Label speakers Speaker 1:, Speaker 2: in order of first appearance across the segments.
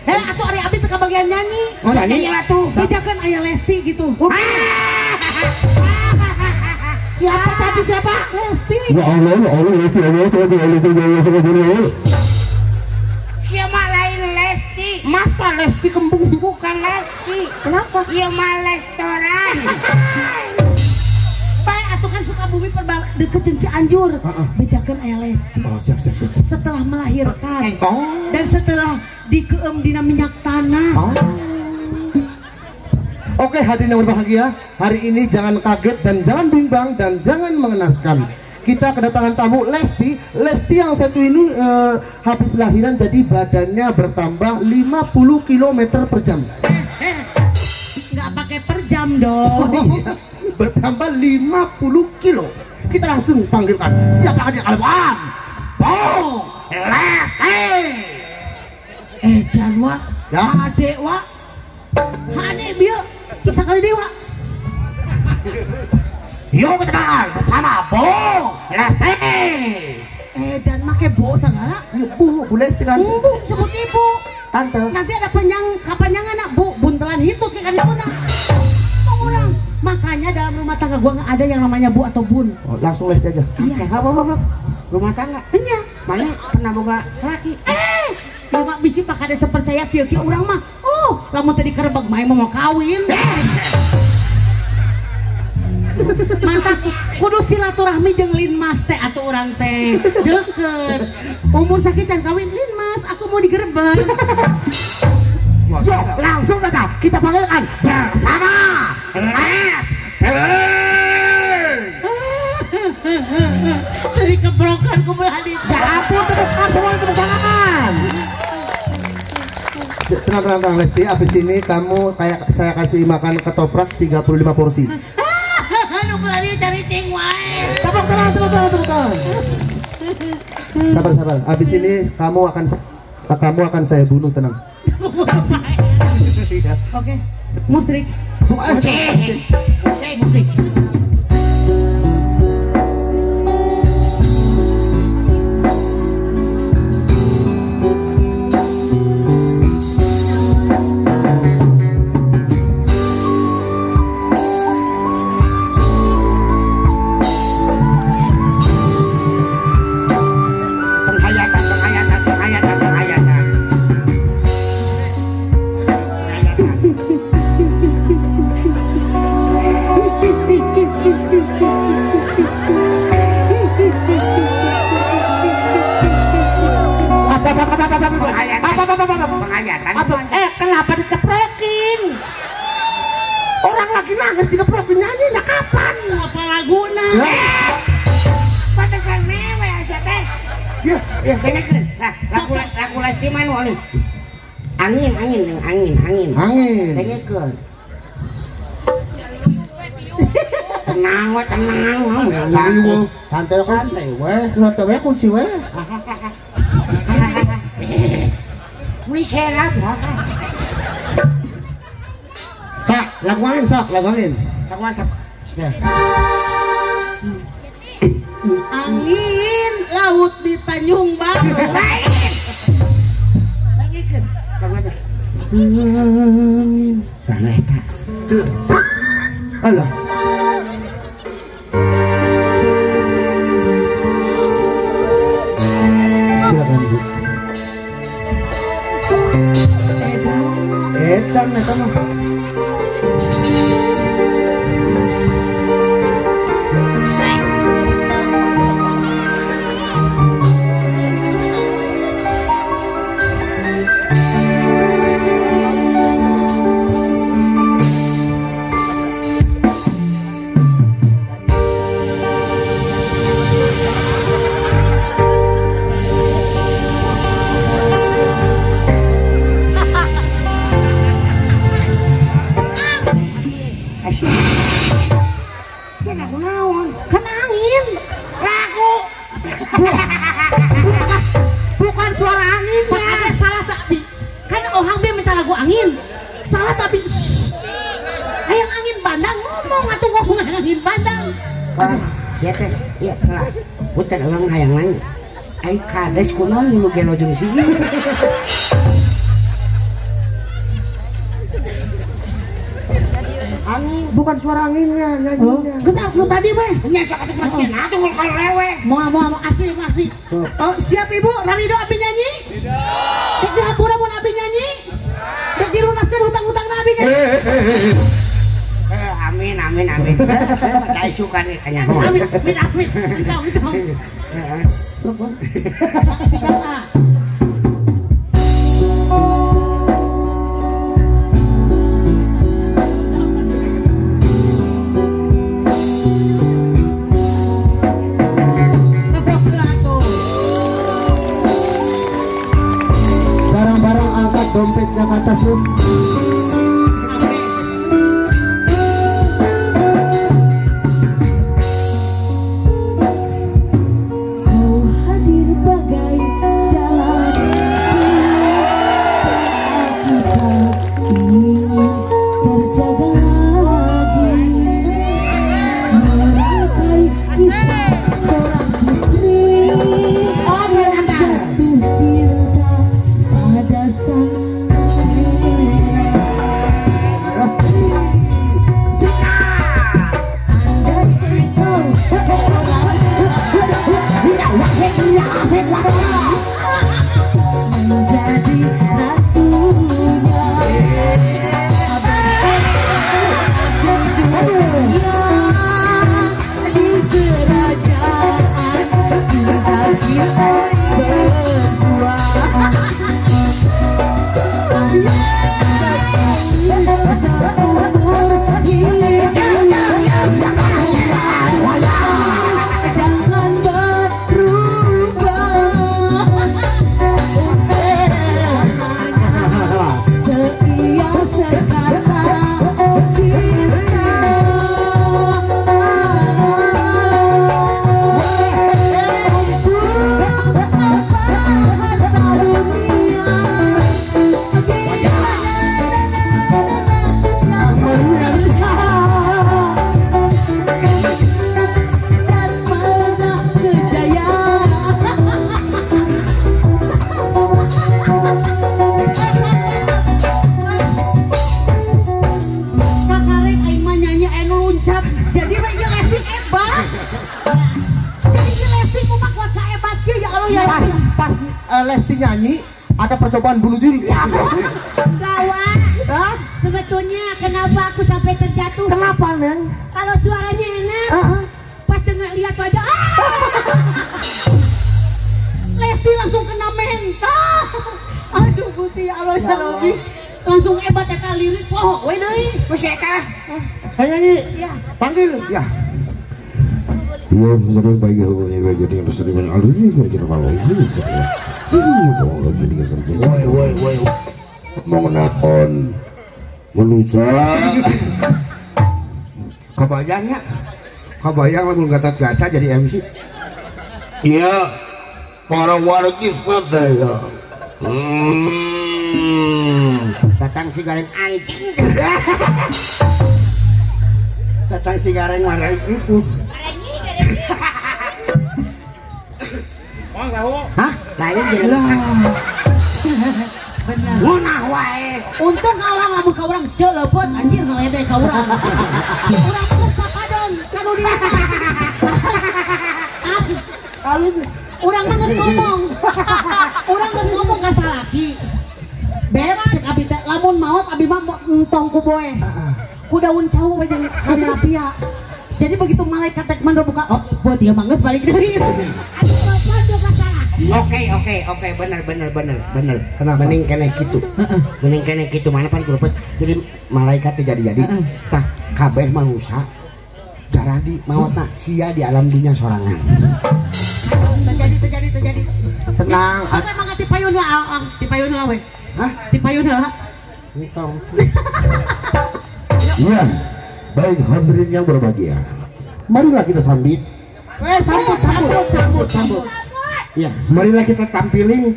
Speaker 1: atuh ari abi teh bagian nyanyi.
Speaker 2: Oh nyanyi lah tuh.
Speaker 1: Bejakeun aya Lesti gitu.
Speaker 2: Siapa tadi siapa?
Speaker 1: Lesti.
Speaker 3: Ya Allah,
Speaker 2: Siapa lain Lesti? Masa Lesti Kembung bukan Lesti?
Speaker 1: Kenapa?
Speaker 2: Iya mah restoran.
Speaker 1: Bae atuh kan Sukabumi deket jeung Cianjur. Bejakeun aya Lesti.
Speaker 3: Oh, siap.
Speaker 1: Setelah melahirkan
Speaker 2: Oh.
Speaker 1: dan setelah dikeum dina minyak tanah.
Speaker 3: Oke, hadirin yang berbahagia, hari ini jangan kaget dan jangan bimbang dan jangan mengenaskan. Kita kedatangan tamu Lesti yang satu ini habis lahiran jadi badannya bertambah 50 km per jam.
Speaker 1: Nggak pakai per jam dong.
Speaker 3: Iya, bertambah 50 kilo. Kita langsung panggilkan siapa dia kalian? Bong Lesti.
Speaker 1: Dan wa,
Speaker 3: Ya.
Speaker 1: Ade wa, Ade bieu, cik sakali dewa.
Speaker 3: Yuk kita kenal bersama Bong Lesti.
Speaker 1: Dan make bo segala.
Speaker 3: Bu Lesti kan?
Speaker 1: Bu, sebut ibu.
Speaker 3: Tante.
Speaker 1: Nanti ada kapanjangan nak bu, buntelan hitut kayak kan itu nak. Orang. Makanya dalam rumah tangga gua nggak ada yang namanya bu atau bun.
Speaker 3: Oh, langsung Lesti aja.
Speaker 1: Iya.
Speaker 2: Apa? Rumah tangga.
Speaker 1: Iya.
Speaker 2: Mana pernah boga selaki?
Speaker 1: Mama bisi pakade terpercaya kieu urang mah. Oh, lamun tadi kerebeg main mau kawin. Mantap, kudu silaturahmi jeung Lin Mas teh atuh urang teh. Deukeut. Umur sakit can kawin Lin Mas, aku mau digerebek.
Speaker 3: Yuk, langsung saja kita panggilkan bersama Lesti.
Speaker 1: Tadi kebrokan ku belah di.
Speaker 3: Ya ampun, tepuk semua tepuk tangan. Tenang Lesti, abis ini kamu kayak saya kasih makan ketoprak 35 porsi.
Speaker 1: Anu belah dia cari cing wae.
Speaker 3: Tepuk tangan. Sabar. Abis ini kamu akan saya bunuh, tenang.
Speaker 1: Oke, musrik.
Speaker 2: Musik.
Speaker 3: Kenapa dikeprokin? Orang lagi nangis dikeprokin nyanyinya kapan?
Speaker 1: Apa laguna?
Speaker 2: Pantesan mewe asa teh.
Speaker 3: Ya,
Speaker 2: Dengerin. Nah, lagu Lesti mah nu angin. Dengerin. Tenang we.
Speaker 3: Santai we kunci we.
Speaker 2: Muli serap.
Speaker 3: Lagu angin.
Speaker 1: Angin laut di Tanjung Baru.
Speaker 2: Dengerin.
Speaker 3: Karena eta. Alah. Silakan Bu. Edan eta mah.
Speaker 1: Kan angin.
Speaker 2: Lagu.
Speaker 1: Bukan suara angin. Ada salah tapi. Kan orang dia minta lagu angin. Salah tapi. Hayang angin bandang ngomong atau ngomong angin bandang.
Speaker 2: Siapa? Iya, kelah. Putar orang hayang nanya. Ai kades kunaon nu gelojeng sih.
Speaker 3: bukan suara anginnya, nyanyinya.
Speaker 1: Geus lu tadi weh.
Speaker 2: Nya sok atuh mesin atuh kalau lewe.
Speaker 1: Mau asli. Oh, siap Ibu, Rarido abi nyanyi? Tidak. Dek dihapura mun abi nyanyi? Dek dilunaskeun hutang-hutang abi nyanyi?
Speaker 2: Amin. Da suka nih kayaknya.
Speaker 1: Amin. Gitu. Sikat ah.
Speaker 3: Barang-barang angkat dompetnya ke atas yuk. Lesti nyanyi ada percobaan bunuh diri.
Speaker 4: Gawat. Sebetulnya kenapa aku sampai terjatuh?
Speaker 3: Kenapa, Neng?
Speaker 4: Kalau suaranya enak, pas dengar lihat wajah,
Speaker 1: Lesti langsung kena mental. Aduh Gusti Allah ya Rabbi. Langsung hebat eta lirik poho we deui.
Speaker 2: Geus eta.
Speaker 3: Saya nyanyi.
Speaker 1: Iya.
Speaker 3: Panggil. Ya.
Speaker 5: Iya, sering bagi hubungan yang jadi yang sering alur ini kira-kira kalau ini sebenarnya. Jadi kerja. Woi. Mau nakon menusa.
Speaker 3: Kebayang lamun Gatot Kaca jadi MC.
Speaker 5: Iya, para wargi sadaya.
Speaker 2: Datang si gareng anjing.
Speaker 3: Datang si gareng marah itu.
Speaker 2: Hah? Lain jadi
Speaker 1: Bener.
Speaker 2: ngunah wae.
Speaker 1: Untung awang lamun ka urang ceuleupet anjir ngeledek ka urang. Urang tuh pakadon kanu dia.
Speaker 3: Halus.
Speaker 1: Urang mah geus ngomong. Urang geus ngomong ka salaki. Beb cek abi teh lamun maot abi mah entong ku boe. Ku daun cau we jeung hari rapia. Jadi begitu malaikat tek mandor buka, oh buat dia mah geus balik deui.
Speaker 2: Oke, bener.
Speaker 3: Kenapa?
Speaker 2: Mending kene gitu, mana pan kurupet. Jadi malaikat teh jadi. Tah kabeh manusia jaradi maotna sia di alam dunia sorangan.
Speaker 1: Terjadi.
Speaker 3: Tenang.
Speaker 1: Apa emang tipayun lah, tipayun lah we.
Speaker 3: Hah?
Speaker 1: Tipayun lah.
Speaker 3: Entong.
Speaker 5: Iya, baik hadirin yang berbahagia. Marilah kita sambut.
Speaker 1: Sambut.
Speaker 5: Ya, marilah kita tampilkan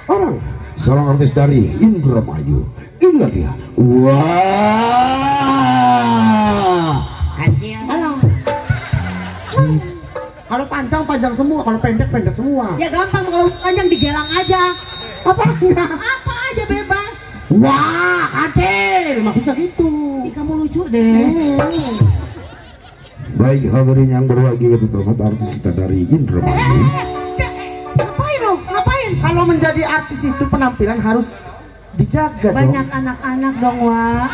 Speaker 5: orang seorang artis dari Indramayu. Inilah dia. Wah,
Speaker 2: Kancil.
Speaker 3: Kalau panjang semua, kalau pendek semua.
Speaker 1: Ya gampang kalau panjang digelang aja.
Speaker 3: Apa
Speaker 1: aja bebas.
Speaker 3: Wah, kacil. maksudnya gitu.
Speaker 1: Ih, kamu lucu deh.
Speaker 5: Baik hadirin yang berbahagia, kita terhormat artis kita dari Indramayu.
Speaker 1: Ngapain dong? Ngapain?
Speaker 3: Kalau menjadi artis itu penampilan harus dijaga dong.
Speaker 1: Banyak anak-anak dong, Wak.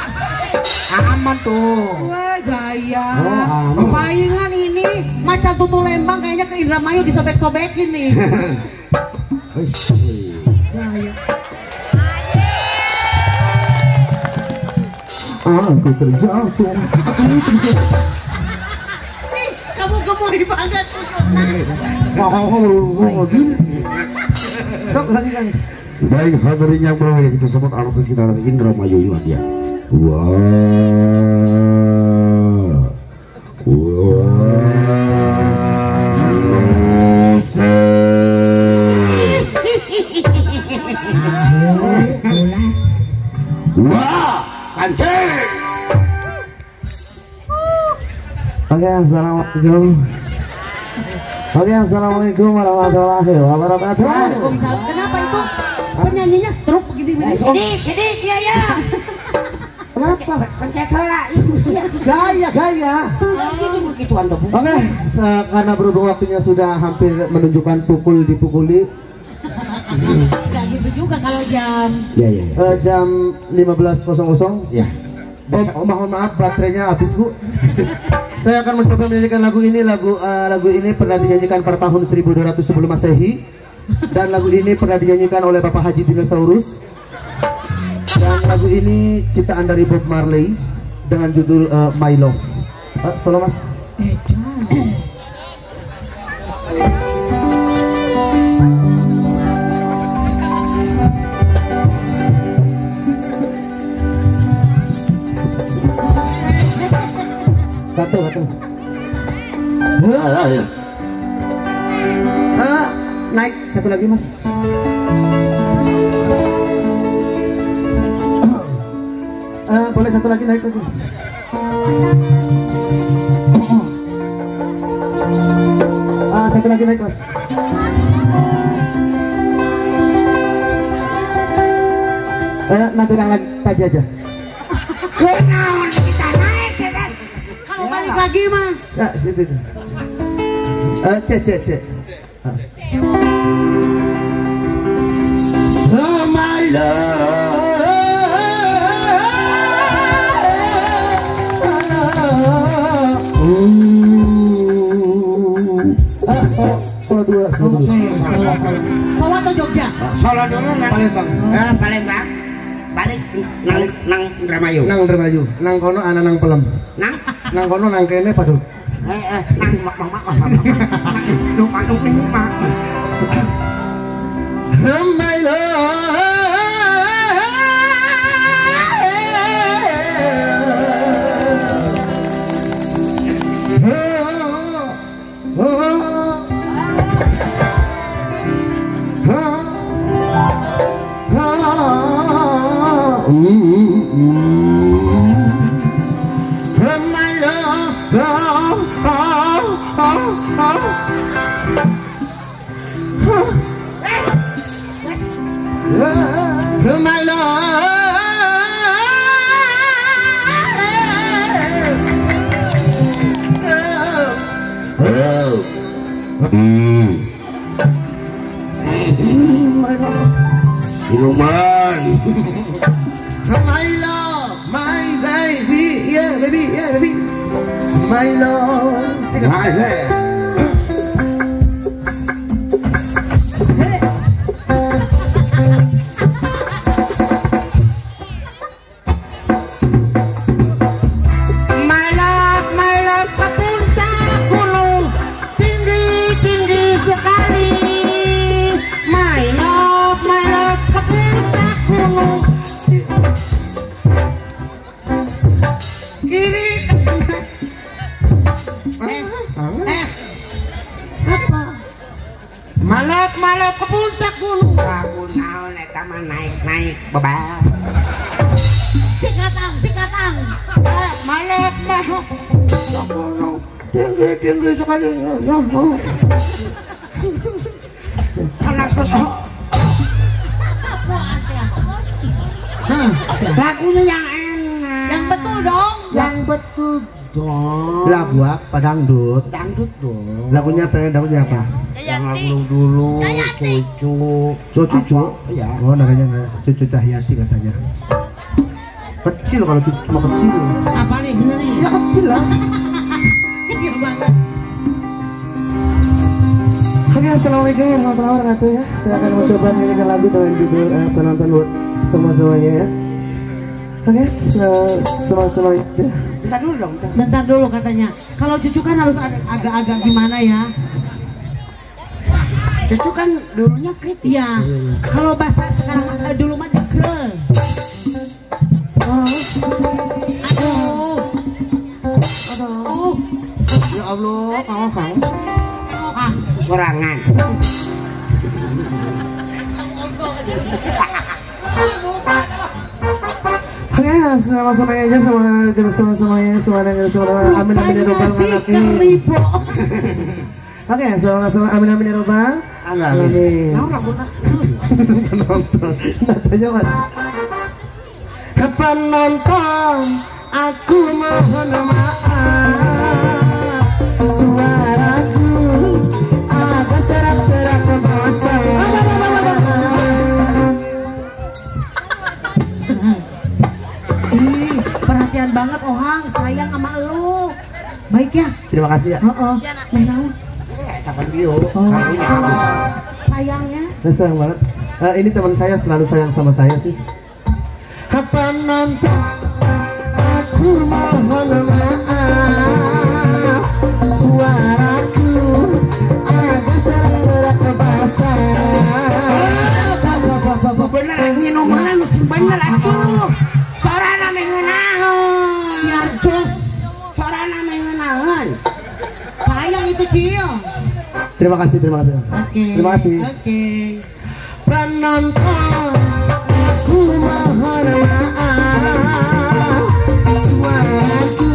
Speaker 3: Aman tuh.
Speaker 1: Wah, gaya.
Speaker 2: Oh, aman.
Speaker 1: Palingan ini macan tutu Lembang kayaknya ke Indramayu disobek-sobekin nih. Gaya.
Speaker 5: Aku terjatuh.
Speaker 1: Ih, kamu gemuri banget.
Speaker 3: Sok lagi kan.
Speaker 5: Baik hadirin yang berbahagia, kita sebut artis kita dari Indramayu ini dia. Wah. Wah, kancing.
Speaker 3: Oke, assalamualaikum. Oke, assalamualaikum warahmatullahi wabarakatuh.
Speaker 1: Waalaikumsalam. Kenapa itu penyanyinya stroke begini-begini?
Speaker 4: Sedih dia ya.
Speaker 3: Kenapa?
Speaker 4: Pencet heula.
Speaker 3: Gaya. Oke, karena berhubung waktunya sudah hampir menunjukkan pukul dipukuli.
Speaker 1: Gak gitu juga kalau jam.
Speaker 2: Ya.
Speaker 3: Jam 15.00.
Speaker 2: Ya.
Speaker 3: Oh, mohon maaf baterainya habis, Bu. Saya akan mencoba menyanyikan lagu ini. Lagu ini pernah dinyanyikan pada tahun 1200 sebelum Masehi, dan lagu ini pernah dinyanyikan oleh Bapak Haji Dinosaurus. Dan lagu ini ciptaan dari Bob Marley dengan judul My Love. Solo Mas. Satu. Naik satu lagi Mas. Boleh satu lagi naik lagi. Satu lagi naik Mas. Nanti yang lagi tadi aja.
Speaker 4: Kenaon kita naik ya.
Speaker 1: Kalau balik lagi mah.
Speaker 3: Ya, situ. Cek. Oh my love. Solo dua.
Speaker 1: Solo atau Jogja?
Speaker 2: Solo dulu nang
Speaker 3: Palembang.
Speaker 2: Palembang. Balik nang Indramayu.
Speaker 3: Nang Indramayu. Nang kono ana nang pelem. Nang kono nang kene padut.
Speaker 2: Nang mak.
Speaker 3: My love. My
Speaker 5: Siluman.
Speaker 3: My love, my baby, yeah baby, my love. Sing it.
Speaker 1: Malap ke puncak gunung.
Speaker 2: Aku naon eta mah naik bebas.
Speaker 1: Sikatang.
Speaker 3: Malap mah. Tinggi sekali.
Speaker 2: Panas kosong.
Speaker 4: Lagunya yang enak.
Speaker 2: dong.
Speaker 3: Lagu apa? Dangdut.
Speaker 2: Dangdut dong.
Speaker 3: Lagunya pengen dangdutnya apa?
Speaker 2: Yang lagu dulu, cucu.
Speaker 3: Cucu?
Speaker 2: Iya.
Speaker 3: Oh, namanya Cucu Cahyati katanya. Kecil kalau cucu cuma kecil.
Speaker 1: Apa nih bener nih?
Speaker 3: Ya kecil lah.
Speaker 1: Kecil banget.
Speaker 3: Oke, assalamualaikum warahmatullahi wabarakatuh ya. Saya akan mencoba menyanyikan lagu dengan judul penonton buat semua-semuanya ya. Oke, semua-semuanya.
Speaker 2: Bentar dulu dong.
Speaker 1: Bentar dulu katanya. Kalau cucu kan harus agak-agak gimana ya?
Speaker 2: Cucu kan dulunya kritis.
Speaker 1: Iya. Kalau bahasa sekarang dulu mah dikrel. Aduh.
Speaker 2: Ya Allah, kamu
Speaker 1: Ah,
Speaker 2: sorangan.
Speaker 3: Oke, sama-samanya aja sama-samanya amin amin ya robbal alamin. Oke, sama-sama amin amin ya robbal alamin. Penonton, nadanya mas. Penonton, aku mohon maaf, suaraku agak serak-serak bosan.
Speaker 1: ih, perhatian banget Ohang, sayang sama lu. Baik ya?
Speaker 3: Terima kasih ya.
Speaker 1: Heeh. Saya tahu.
Speaker 2: Kapan Rio?
Speaker 1: Oh.
Speaker 2: Kamu ini kamu.
Speaker 1: Sayangnya.
Speaker 3: Sayang banget. Ini teman saya selalu sayang sama saya sih. Kapan nonton? Aku mohon maaf, suaraku agak serak-serak basah.
Speaker 2: Bener minuman mesti bener atuh. Sorana mengenahan.
Speaker 1: Biar jos.
Speaker 2: Sorana mengenahan.
Speaker 1: Sayang itu Cil.
Speaker 3: Terima kasih, terima kasih.
Speaker 1: Oke.
Speaker 3: Terima kasih.
Speaker 1: Oke.
Speaker 3: Penonton, aku mohon maaf, suaraku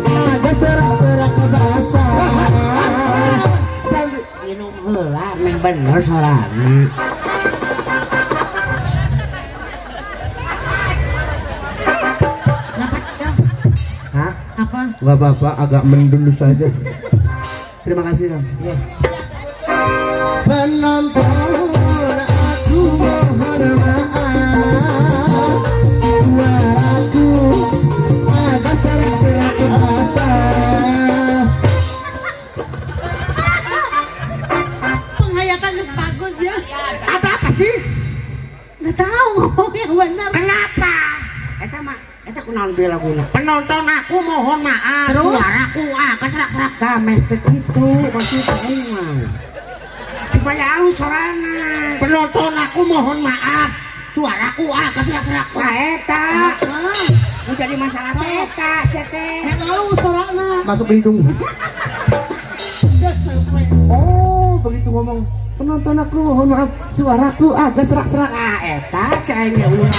Speaker 3: agak serak-serak basah.
Speaker 2: Minum heula meng bener sorana.
Speaker 1: Kenapa Cil?
Speaker 3: Hah?
Speaker 1: Apa?
Speaker 3: Gak apa-apa, agak mendul saja. Terima kasih Kang.
Speaker 2: Iya.
Speaker 3: Penonton, aku mohon maaf, suaraku agak serak-serak basah.
Speaker 1: Penghayatan bagus ya.
Speaker 2: Apa sih?
Speaker 1: Nggak tahu ngomong yang benar.
Speaker 2: Kenapa? Eta kunaon bieu laguna? Penonton aku mohon maaf.
Speaker 1: Terus?
Speaker 2: Suaraku agak serak-serak dameh teh kitu maksud aing mah. Supaya halus sorana. Penonton aku mohon maaf. Suaraku agak serak-serak. Wah eta. Mau jadi masalah teh eta teh.
Speaker 1: Yang lalu sorana.
Speaker 3: Masuk ke hidung. Oh, begitu ngomong. Penonton aku mohon maaf, suaraku agak serak-serak.
Speaker 2: Nah eta cai ge ulah.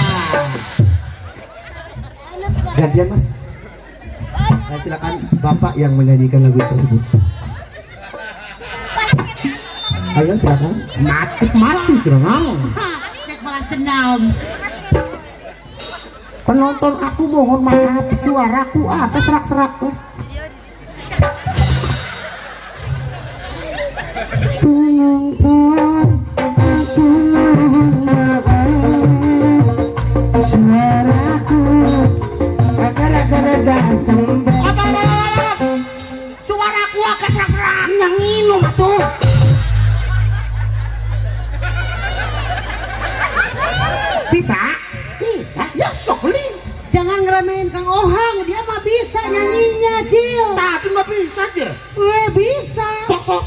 Speaker 3: Gantian Mas. Silakan Bapak yang menyanyikan lagu tersebut. Ayo silakan. Mati kenapa?
Speaker 1: Cek balas dendam.
Speaker 3: Penonton aku mohon maaf, suaraku agak serak-serak. Penonton aku mohon maaf, suaraku agak-agak sembah.
Speaker 2: Suaraku agak serak-serak. Yang minum tuh. Bisa? Bisa. Ya sok li.
Speaker 1: Jangan ngeremehin Kang Ohang, dia mah bisa nyanyinya, Cil.
Speaker 2: Tapi nggak bisa aja.
Speaker 1: Bisa.
Speaker 2: Sok.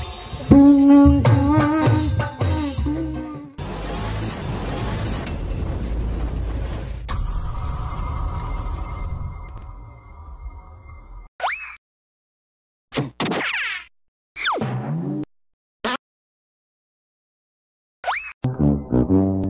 Speaker 5: Thank you.